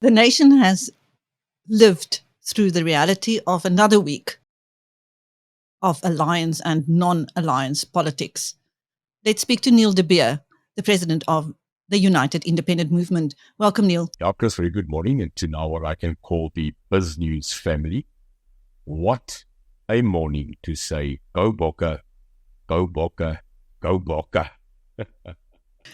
The nation has lived through the reality of another week of alliance and non-alliance politics. Let's speak to Neil de Beer, the president of the United Independent Movement. Welcome, Neil. Yeah, Chris, very good morning. And to now what I can call the BizNews family. What a morning to say, go Bokke, go Bokke, go Bokke.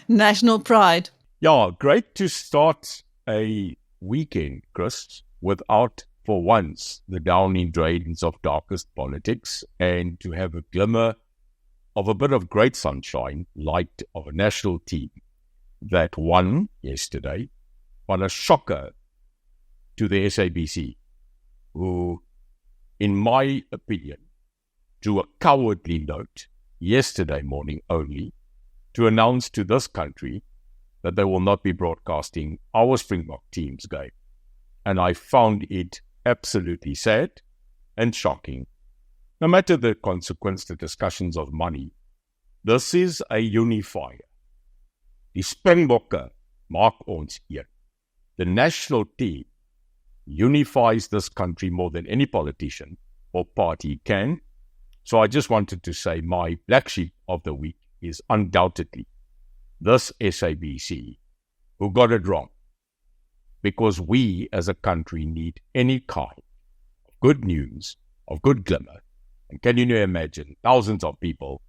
National pride. Yeah, great to start a weekend, Chris, without, for once, the downing drains of darkest politics, and to have a glimmer of a bit of great sunshine, light of a national team that won yesterday, but a shocker to the SABC, who, in my opinion, drew a cowardly note yesterday morning only to announce to this country that they will not be broadcasting our Springbok team's game. And I found it absolutely sad and shocking. No matter the consequence, the discussions of money, this is a unifier. Die Springbokke maak ons een. The national team unifies this country more than any politician or party can. So I just wanted to say my black sheep of the week is undoubtedly this SABC who got it wrong. Because we as a country need any kind of good news, of good glimmer. And can you imagine thousands of people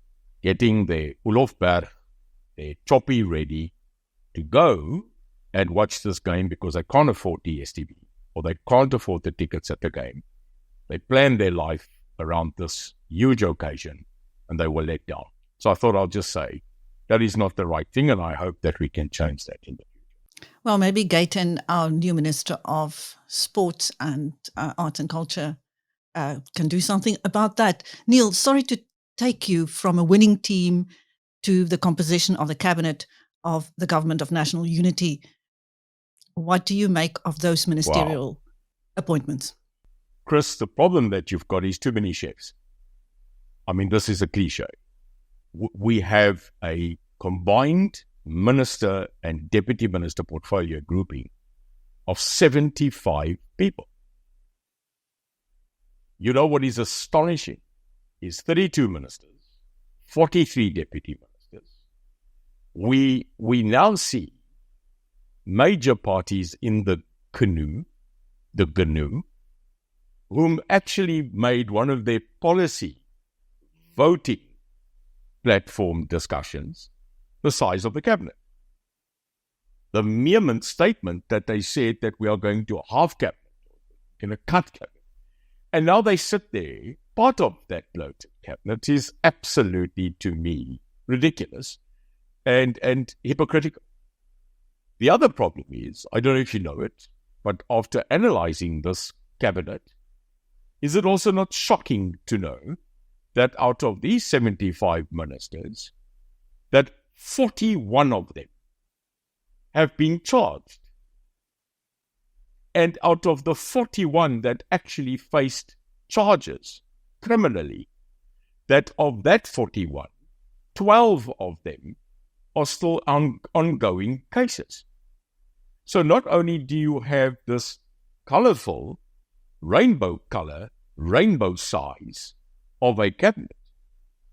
getting their Ulofberg, their choppy ready to go and watch this game because they can't afford DSTV or they can't afford the tickets at the game. They plan their life around this huge occasion and they were let down. So I thought I'll just say that is not the right thing, and I hope that we can change that in the future. Well, maybe Gauteng, our new Minister of Sports and Arts and Culture, can do something about that. Neil, sorry to take you from a winning team to the composition of the cabinet of the Government of National Unity. What do you make of those ministerial appointments? Chris, the problem that you've got is too many chefs. I mean, this is a cliche. We have a combined minister and deputy minister portfolio grouping of 75 people. You know what is astonishing is 32 ministers, 43 deputy ministers. We now see major parties in the GNU, whom actually made one of their policy voting platform discussions the size of the cabinet. The mere statement that they said that we are going to a half cabinet, in a cut cabinet, and now they sit there, part of that bloated cabinet is absolutely, to me, ridiculous and hypocritical. The other problem is, I don't know if you know it, but after analyzing this cabinet, is it also not shocking to know that out of these 75 ministers, that 41 of them have been charged? And out of the 41 that actually faced charges criminally, that of that 41, 12 of them are still ongoing cases. So not only do you have this colorful, rainbow color, rainbow size of a cabinet,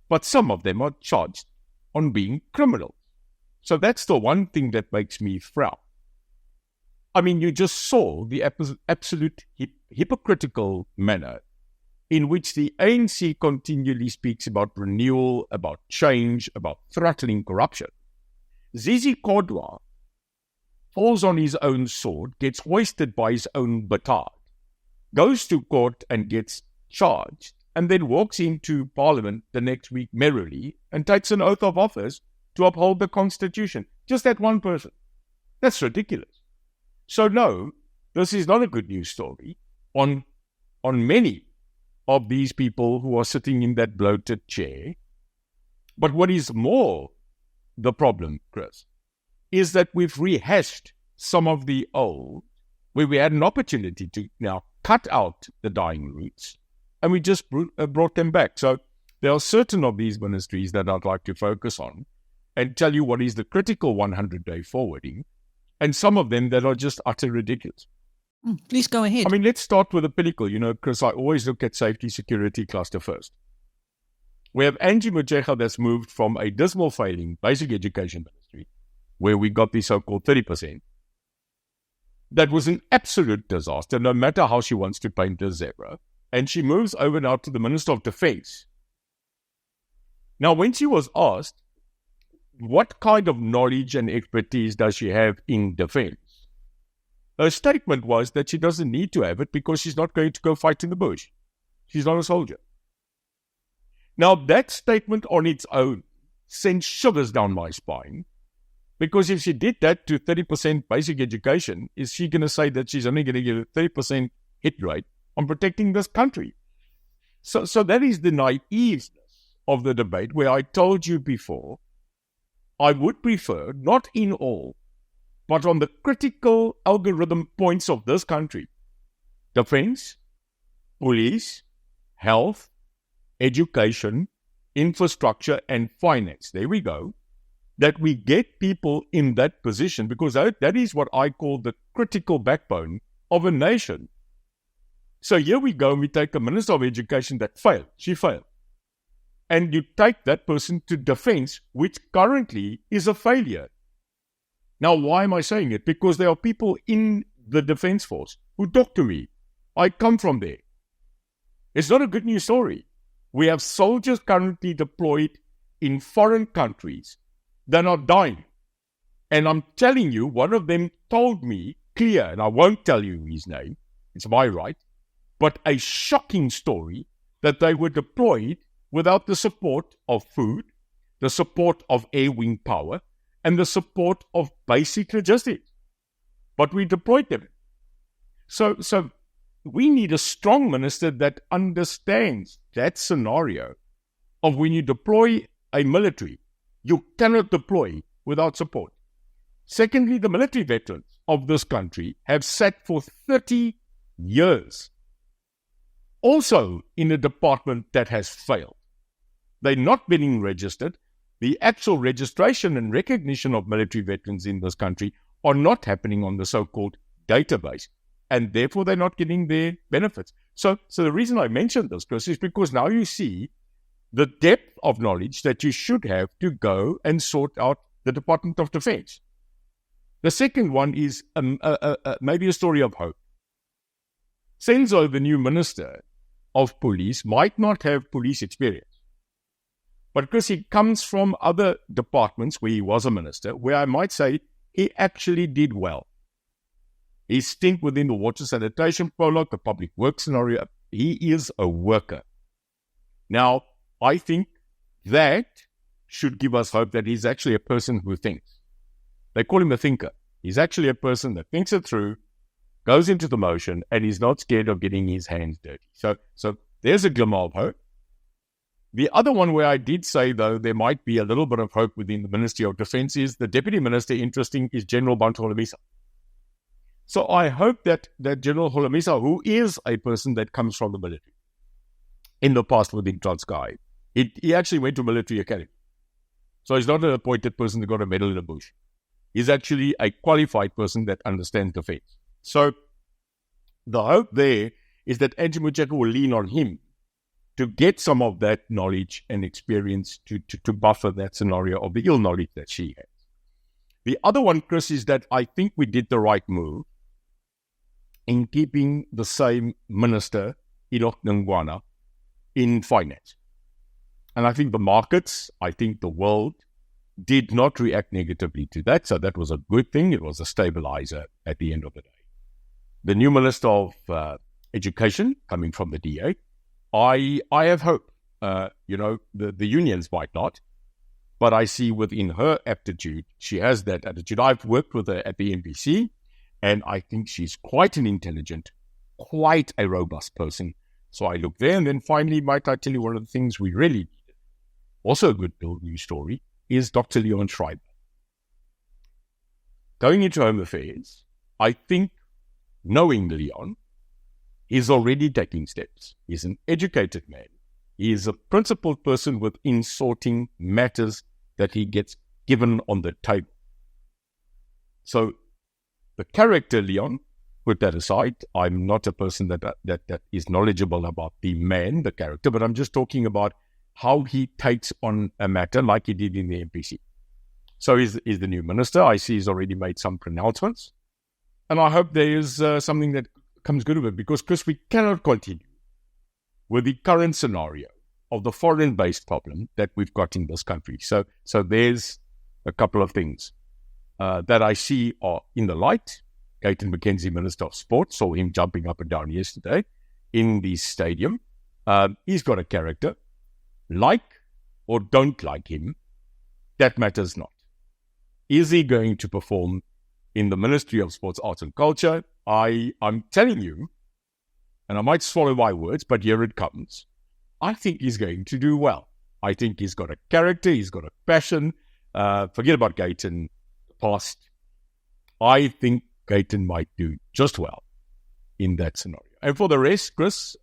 but some of them are charged on being criminals. So that's the one thing that makes me frown. I mean, you just saw the absolute hypocritical manner in which the ANC continually speaks about renewal, about change, about threatening corruption. Zizi Kodwa falls on his own sword, gets hoisted by his own batard, goes to court and gets charged, and then walks into Parliament the next week merrily and takes an oath of office to uphold the Constitution. Just that one person. That's ridiculous. So no, this is not a good news story on many of these people who are sitting in that bloated chair. But what is more the problem, Chris, is that we've rehashed some of the old, where we had an opportunity to now cut out the dying roots, and we just brought them back. So there are certain of these ministries that I'd like to focus on and tell you what is the critical 100-day forwarding, and some of them that are just utter ridiculous. Please go ahead. I mean, let's start with the pinnacle, because I always look at safety, security cluster first. We have Angie Motshekga that's moved from a dismal failing basic education ministry, where we got the so-called 30%. That was an absolute disaster, no matter how she wants to paint a zebra. And she moves over now to the Minister of Defense. Now, when she was asked, what kind of knowledge and expertise does she have in defense? Her statement was that she doesn't need to have it because she's not going to go fight in the bush. She's not a soldier. Now, that statement on its own sent shivers down my spine, because if she did that to 30% basic education, is she going to say that she's only going to get a 30% hit rate on protecting this country? So that is the naiveness of the debate, where I told you before, I would prefer, not in all, but on the critical algorithm points of this country, defense, police, health, education, infrastructure, and finance. There we go. That we get people in that position, because that is what I call the critical backbone of a nation. So here we go, and we take a Minister of Education that failed. She failed. And you take that person to defense, which currently is a failure. Now, why am I saying it? Because there are people in the defense force who talk to me. I come from there. It's not a good news story. We have soldiers currently deployed in foreign countries that are dying. And I'm telling you, one of them told me clear, and I won't tell you his name, it's my right, but a shocking story that they were deployed without the support of food, the support of air wing power, and the support of basic logistics. But we deployed them. So we need a strong minister that understands that scenario of when you deploy a military, you cannot deploy without support. Secondly, the military veterans of this country have sat for 30 years, also in a department that has failed. They're not being registered. The actual registration and recognition of military veterans in this country are not happening on the so-called database, and therefore they're not getting their benefits. So the reason I mentioned this, Chris, is because now you see the depth of knowledge that you should have to go and sort out the Department of Defense. The second one is maybe a story of hope. Senzo, the new Minister of Police, might not have police experience. But because he comes from other departments where he was a minister, where I might say he actually did well. His stint within the water sanitation prologue, the public works scenario, he is a worker. Now, I think that should give us hope that he's actually a person who thinks. They call him a thinker. He's actually a person that thinks it through, goes into the motion, and he's not scared of getting his hands dirty. So there's a glimmer of hope. The other one where I did say, though, there might be a little bit of hope within the Ministry of Defense is the Deputy Minister, interesting, is General Bantu Holomisa. So I hope that General Holomisa, who is a person that comes from the military, in the past within Transkei, he actually went to military academy. So he's not an appointed person that got a medal in the bush. He's actually a qualified person that understands defense. So the hope there is that Angie Motshekga will lean on him to get some of that knowledge and experience to buffer that scenario of the ill knowledge that she has. The other one, Chris, is that I think we did the right move in keeping the same minister, Enoch Nangwana, in finance. And I think the markets, I think the world did not react negatively to that. So that was a good thing. It was a stabilizer at the end of the day. The new Minister of Education, coming from the DA, I have hope. The unions might not, but I see within her aptitude, she has that attitude. I've worked with her at the NBC, and I think she's quite an intelligent, quite a robust person. So I look there, and then finally, might I tell you one of the things we really needed, also a good news story, is Dr. Leon Schreiber. Going into Home Affairs, I think, knowing Leon, he's already taking steps. He's an educated man. He is a principled person within sorting matters that he gets given on the table. So the character Leon put that aside. I'm not a person that is knowledgeable about the man, the character, but I'm just talking about how he takes on a matter like he did in the MPC. So he's the new minister. I see he's already made some pronouncements. And I hope there is something that comes good of it, because Chris, we cannot continue with the current scenario of the foreign-based problem that we've got in this country. So there's a couple of things that I see are in the light. Gauteng McKenzie, Minister of Sport, saw him jumping up and down yesterday in the stadium. He's got a character. Like or don't like him, that matters not. Is he going to perform in the Ministry of Sports, Arts and Culture? I'm telling you, and I might swallow my words, but here it comes. I think he's going to do well. I think he's got a character, he's got a passion. Forget about Gauteng past. I think Gauteng might do just well in that scenario. And for the rest, Chris,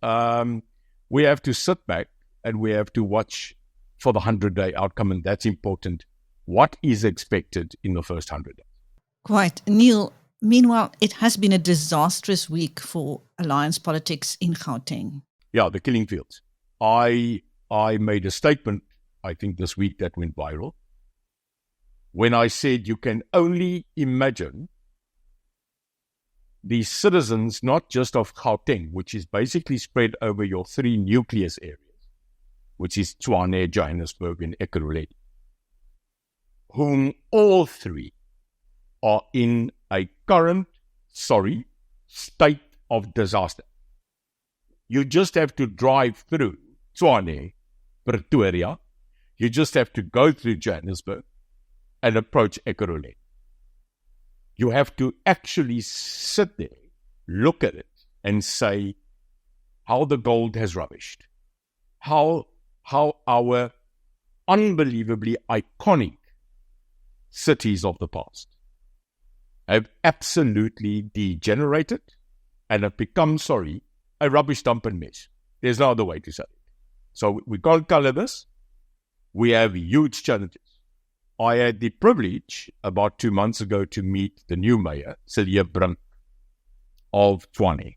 we have to sit back and we have to watch for the 100-day outcome, and that's important. What is expected in the first 100 days? Quite. Neil, meanwhile, it has been a disastrous week for alliance politics in Gauteng. Yeah, the killing fields. I made a statement, I think this week, that went viral, when I said you can only imagine the citizens, not just of Gauteng, which is basically spread over your three nucleus areas, which is Tshwane, Johannesburg, and Ekurhuleni, whom all three are in a current, state of disaster. You just have to drive through Tshwane, Pretoria. You just have to go through Johannesburg and approach Ekurhuleni. You have to actually sit there, look at it, and say how the gold has rubbished, how our unbelievably iconic cities of the past have absolutely degenerated and have become, a rubbish dump and mess. There's no other way to say it. So we can't color this. We have huge challenges. I had the privilege about 2 months ago to meet the new mayor, Cyril Ramaphosa of Tshwane.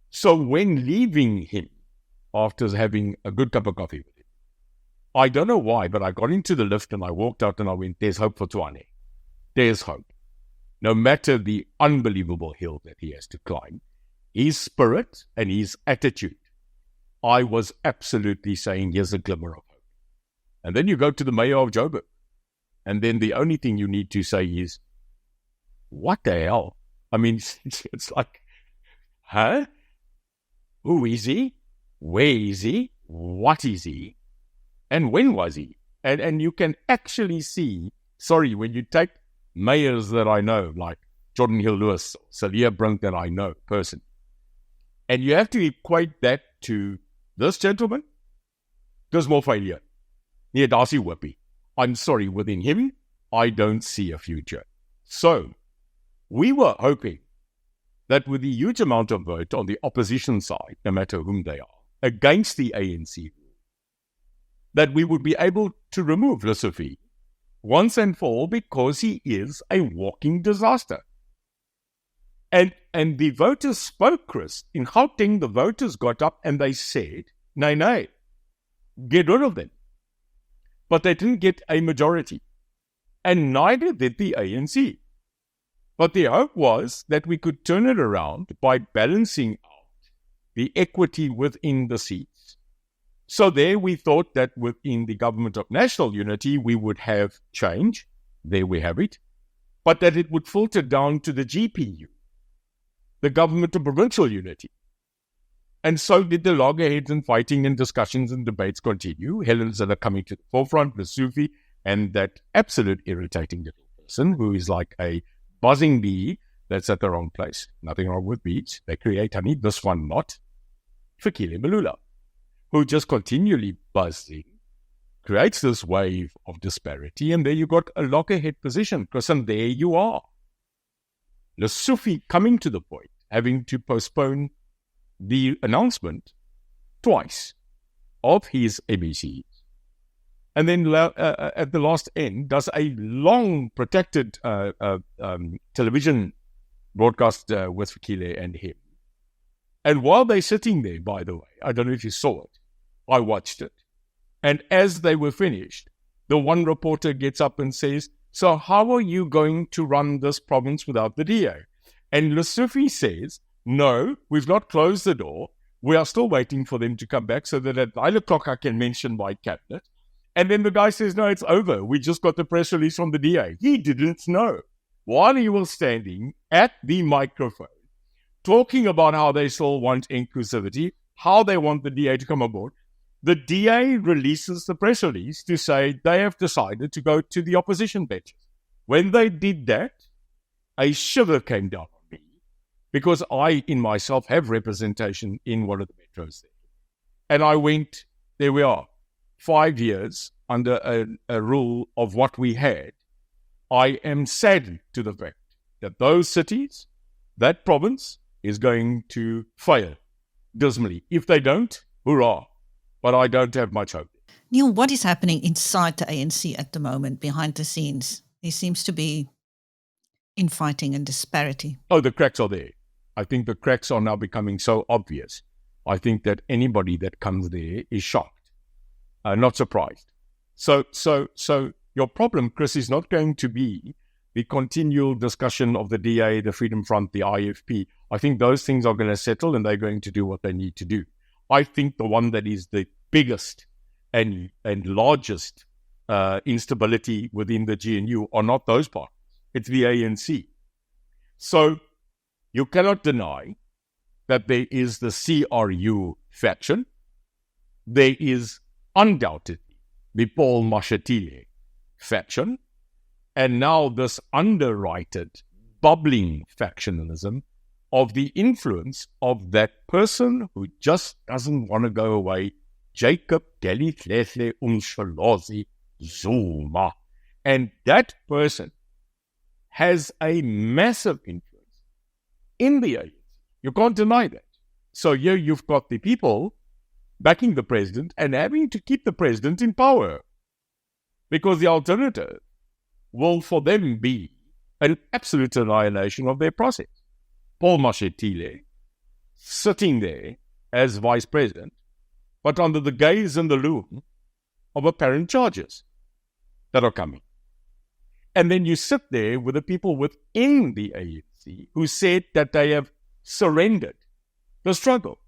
So when leaving him, after having a good cup of coffee with him, I don't know why, but I got into the lift and I walked out and I went, there's hope for Tshwane. There's hope. No matter the unbelievable hill that he has to climb, his spirit and his attitude, I was absolutely saying, here's a glimmer of hope. And then you go to the mayor of Joburg, and then the only thing you need to say is, what the hell? I mean, it's like, huh? Who is he? Where is he? What is he? And when was he? And you can actually see, when you take mayors that I know, like Jordan Hill-Lewis, Celia Brink that I know personally, and you have to equate that to this gentleman, there's more failure. Nee, daar's die hoopie. I'm sorry, within him, I don't see a future. So, we were hoping that with the huge amount of vote on the opposition side, no matter whom they are, against the ANC, that we would be able to remove Lesofie once and for all, because he is a walking disaster. And the voters spoke, Chris. In Gauteng, the voters got up and they said, nay, get rid of them. But they didn't get a majority. And neither did the ANC. But the hope was that we could turn it around by balancing out the equity within the seats. So there we thought that within the Government of National Unity, we would have change. There we have it. But that it would filter down to the GPU, the Government of Provincial Unity. And so did the loggerheads and fighting and discussions and debates continue. Helen's that are coming to the forefront, the Sufi, and that absolute irritating little person who is like a buzzing bee that's at the wrong place. Nothing wrong with bees. They create honey. This one not. Fikile Malula, who just continually buzzing, creates this wave of disparity, and there you got a loggerhead position, because and there you are. The Sufi coming to the point, having to postpone the announcement twice of his ABCs. And then at the last end, does a long protected television broadcast with Fikile and him. And while they're sitting there, by the way, I don't know if you saw it, I watched it. And as they were finished, the one reporter gets up and says, "So how are you going to run this province without the DA?" And Lesotho says, "No, we've not closed the door. We are still waiting for them to come back so that at 9 o'clock I can mention my cabinet." And then the guy says, "No, it's over. We just got the press release from the DA." He didn't know. While he was standing at the microphone, talking about how they still want inclusivity, how they want the DA to come aboard, the DA releases the press release to say they have decided to go to the opposition benches. When they did that, a shiver came down on me, because I, in myself, have representation in one of the metros there. And I went, there we are, 5 years under a rule of what we had. I am saddened to the fact that those cities, that province, is going to fail dismally. If they don't, hurrah. But I don't have much hope. Neil, what is happening inside the ANC at the moment, behind the scenes? There seems to be infighting and disparity. Oh, the cracks are there. I think the cracks are now becoming so obvious. I think that anybody that comes there is shocked, not surprised. So your problem, Chris, is not going to be the continual discussion of the DA, the Freedom Front, the IFP. I think those things are going to settle and they're going to do what they need to do. I think the one that is the biggest and largest instability within the GNU are not those parties. It's the ANC. So you cannot deny that there is the CRU faction. There is undoubtedly the Paul Mashatile faction. And now this underwritten, bubbling factionalism of the influence of that person who just doesn't want to go away, Jacob Zuma. And that person has a massive influence in the ANC. You can't deny that. So here you've got the people backing the president and having to keep the president in power, because the alternative will for them be an absolute annihilation of their process. Paul Mashatile sitting there as vice president, but under the gaze and the loom of apparent charges that are coming. And then you sit there with the people within the ANC who said that they have surrendered the struggle.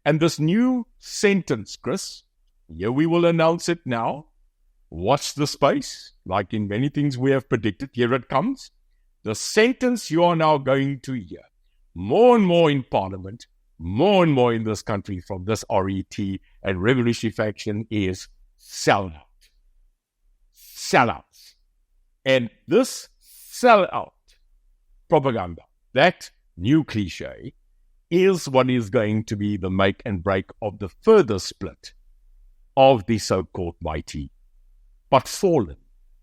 And this new sentence, Chris, here we will announce it now. Watch the space, like in many things we have predicted. Here it comes. The sentence you are now going to hear more and more in Parliament, more and more in this country from this RET and revolutionary faction is sellout. Sellouts. And this sellout propaganda, that new cliche, is what is going to be the make and break of the further split of the so-called mighty but fallen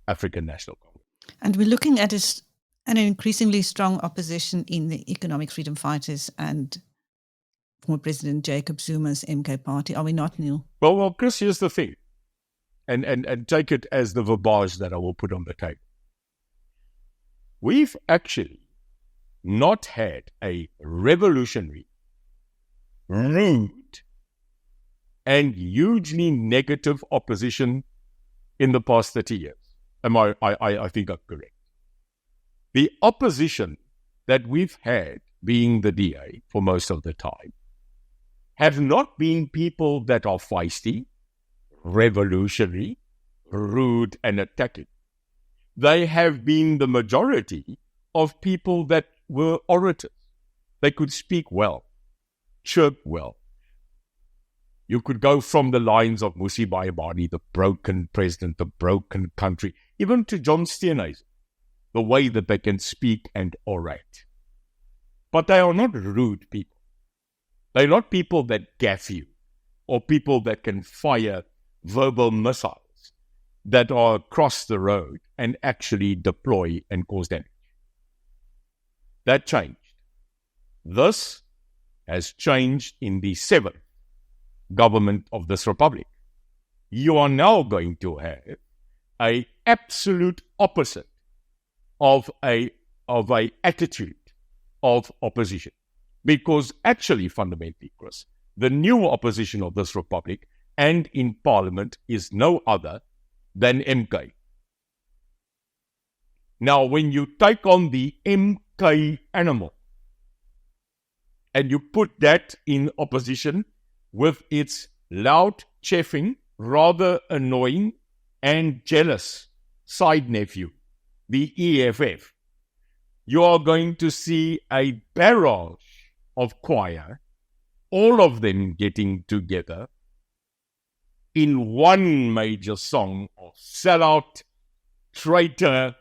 African National Congress. And we're looking at an increasingly strong opposition in the economic freedom fighters and former President Jacob Zuma's MK party. Are we not, Neil? Well, Chris, here's the thing. And take it as the verbiage that I will put on the table. We've actually not had a revolutionary, rude, and hugely negative opposition in the past 30 years. I think I'm correct. The opposition that we've had, being the DA for most of the time, have not been people that are feisty, revolutionary, rude, and attacking. They have been the majority of people that were orators. They could speak well, chirp well. You could go from the lines of Musi Bayabani, the broken president, the broken country, even to John Steenhuisen, the way that they can speak and orate. But they are not rude people. They're not people that gaff you, or people that can fire verbal missiles that are across the road and actually deploy and cause damage. That changed. This has changed in the 7th government of this republic. You are now going to have an absolute opposite of a attitude of opposition. Because actually, fundamentally, Chris, the new opposition of this republic and in parliament is no other than MK. Now, when you take on the MK animal and you put that in opposition with its loud, chafing, rather annoying and jealous side nephew, the EFF, you are going to see a barrage of choir, all of them getting together in one major song of sellout, traitor,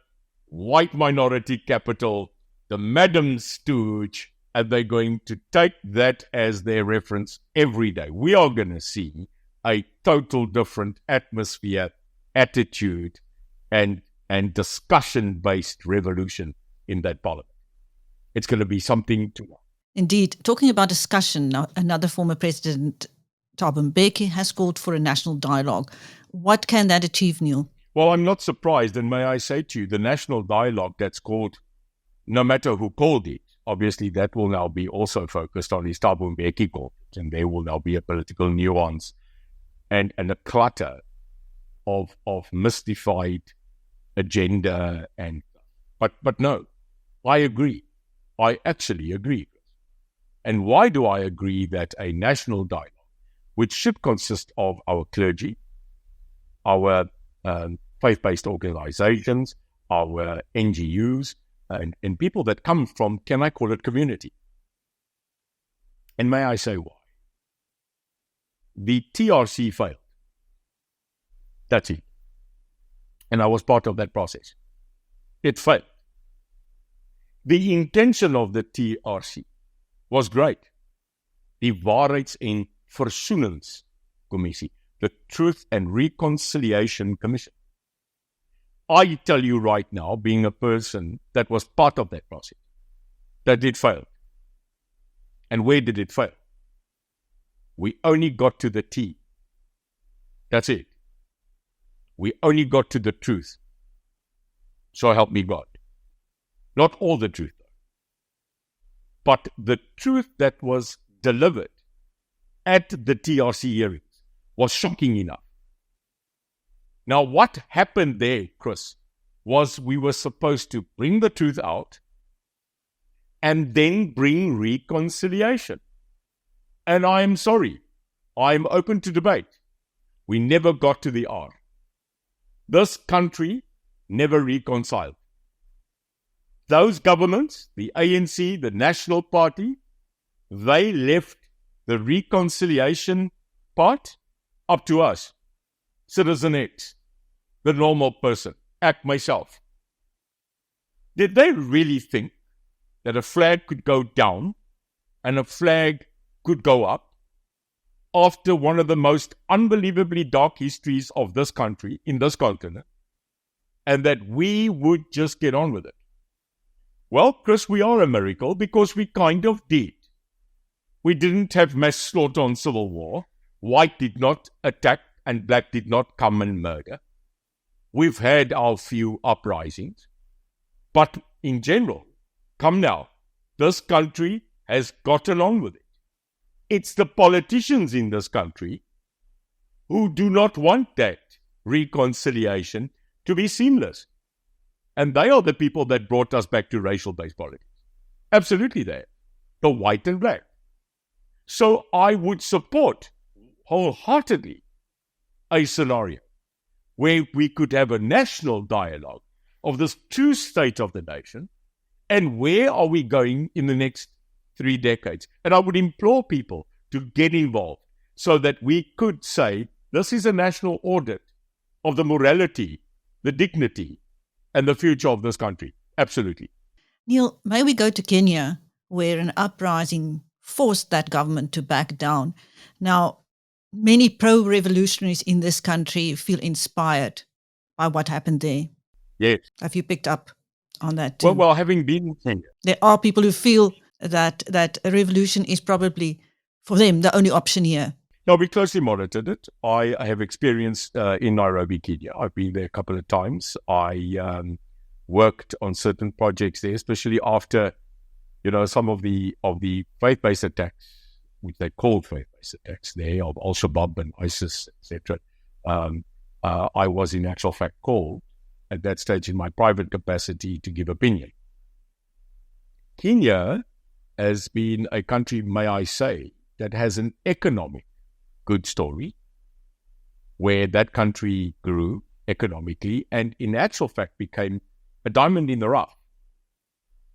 white minority capital, the Madam Stooge, and they're going to take that as their reference every day. We are going to see a total different atmosphere, attitude, and discussion-based revolution in that parliament. It's going to be something to watch. Indeed. Talking about discussion, now another former president, Thabo Mbeki, has called for a national dialogue. What can that achieve, Neil? Well, I'm not surprised, and may I say to you, the national dialogue that's called, no matter who called it, obviously that will now be also focused on his Thabo Mbeki call, and there will now be a political nuance and a clutter of mystified agenda but no, I agree. I actually agree. And why do I agree that a national dialogue, which should consist of our clergy, our faith-based organizations, our NGOs, and people that come from, can I call it, community? And may I say why? The TRC failed. That's it. And I was part of that process. It failed. The intention of the TRC was great. Die Waarheids- en Versoeningskommissie, the Truth and Reconciliation Commission. I tell you right now, being a person that was part of that process, that it failed. And where did it fail? We only got to the T. That's it. We only got to the truth. So help me God. Not all the truth, though. But the truth that was delivered at the TRC hearings was shocking enough. Now, what happened there, Chris, was we were supposed to bring the truth out and then bring reconciliation. And I'm sorry, I'm open to debate. We never got to the R. This country never reconciled. Those governments, the ANC, the National Party, they left the reconciliation part up to us. Citizen X, the normal person, act myself. Did they really think that a flag could go down and a flag could go up after one of the most unbelievably dark histories of this country, in this continent, and that we would just get on with it? Well, Chris, we are a miracle because we kind of did. We didn't have mass slaughter on civil war. White did not attack and black did not come and murder. We've had our few uprisings. But in general, come now, this country has gotten on with it. It's the politicians in this country who do not want that reconciliation to be seamless. And they are the people that brought us back to racial-based politics. Absolutely they are. The white and black. So I would support wholeheartedly a scenario where we could have a national dialogue of this true state of the nation and where are we going in the next 3 decades. And I would implore people to get involved so that we could say this is a national audit of the morality, the dignity, and the future of this country. Absolutely. Neil, may we go to Kenya, where an uprising forced that government to back down. Now, many pro-revolutionaries in this country feel inspired by what happened there. Yes. Have you picked up on that too? Well, having been in Kenya, there are people who feel that a revolution is probably, for them, the only option here. No, we closely monitored it. I have experience in Nairobi, Kenya. I've been there a couple of times. I worked on certain projects there, especially after some of the faith-based attacks, which they called faith-based attacks there, of Al-Shabaab and ISIS, etc. I was in actual fact called at that stage in my private capacity to give opinion. Kenya has been a country, may I say, that has an economic good story, where that country grew economically and in actual fact became a diamond in the rough.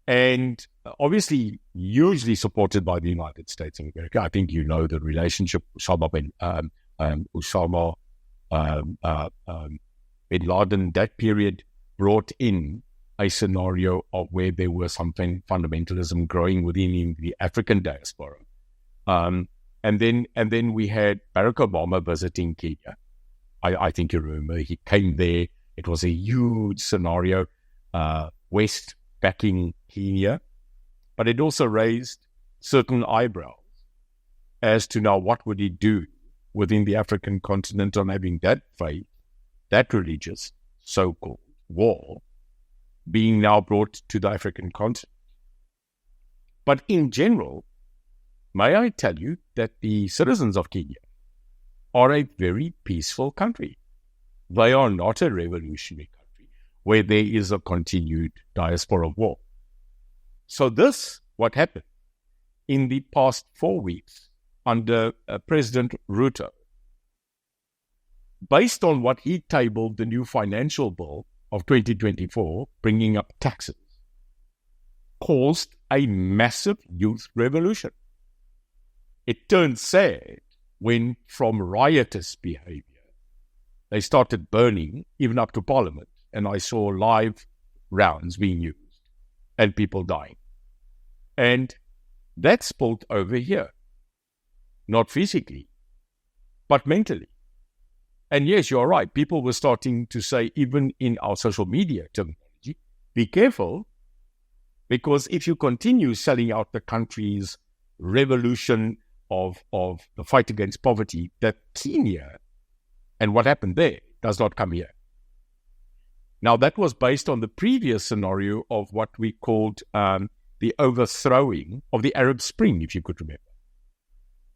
And obviously hugely supported by the United States of America. I think you know the relationship Osama bin Laden, that period brought in a scenario of where there was something fundamentalism growing within the African diaspora. And then we had Barack Obama visiting Kenya. I think you remember, he came there. It was a huge scenario, West backing Kenya. But it also raised certain eyebrows as to now what would he do within the African continent on having that faith, that religious so-called war, being now brought to the African continent. But in general, may I tell you that the citizens of Kenya are a very peaceful country. They are not a revolutionary country where there is a continued diaspora war. So this, what happened in the past 4 weeks under President Ruto, based on what he tabled, the new financial bill of 2024, bringing up taxes, caused a massive youth revolution. It turned sad when, from riotous behavior, they started burning even up to Parliament, and I saw live rounds being used and people dying. And that spilled over here, not physically, but mentally. And yes, you're right, people were starting to say, even in our social media terminology, be careful, because if you continue selling out the country's revolution of the fight against poverty, that Kenya and what happened there does not come here. Now, that was based on the previous scenario of what we called the overthrowing of the Arab Spring, if you could remember,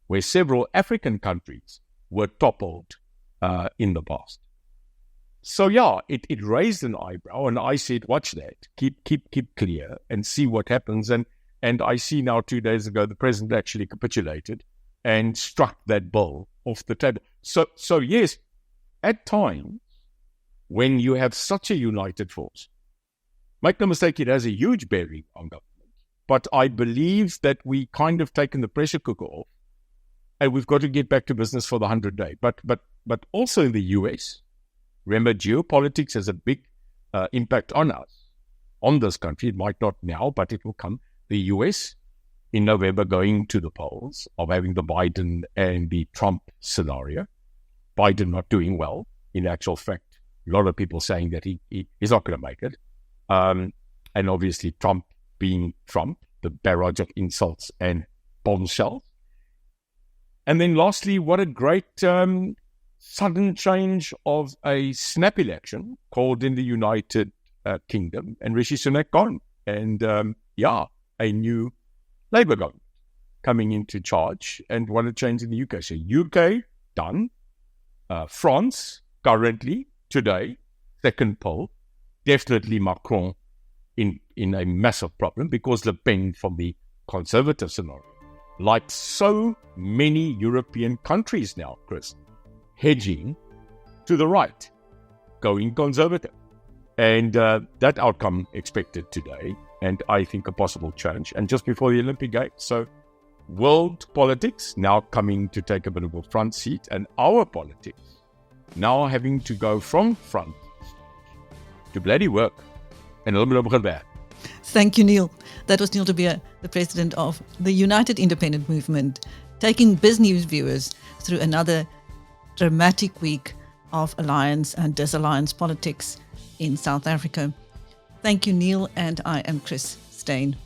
where several African countries were toppled in the past. So yeah, it raised an eyebrow, and I said, watch that, keep clear and see what happens. And I see now 2 days ago, the president actually capitulated and struck that bill off the table. So yes, at times, when you have such a united force, make no mistake, it has a huge bearing on government. But I believe that we kind of taken the pressure cooker off, and we've got to get back to business for the 100-day. But also in the US, remember, geopolitics has a big impact on us, on this country. It might not now, but it will come. The US in November going to the polls of having the Biden and the Trump scenario. Biden not doing well. In actual fact, a lot of people saying that he's not going to make it. And obviously Trump being Trump, the barrage of insults and bombshells. And then lastly, what a great sudden change of a snap election called in the United Kingdom, and Rishi Sunak gone. And a new Labour government coming into charge, and what a change in the UK. So UK, done. France, currently, today, second poll, definitely Macron in a massive problem, because Le Pen from the conservative scenario, like so many European countries now, Chris, hedging to the right, going conservative. And that outcome expected today, and I think a possible change. And just before the Olympic Games, so world politics now coming to take a bit of a front seat, and our politics now having to go from front to bloody work and a little bit of werk. Thank you, Neil. That was Neil de Beer, the president of the United Independent Movement, taking BizNews viewers through another dramatic week of alliance and disalliance politics in South Africa. Thank you, Neil, and I am Chris Steyn.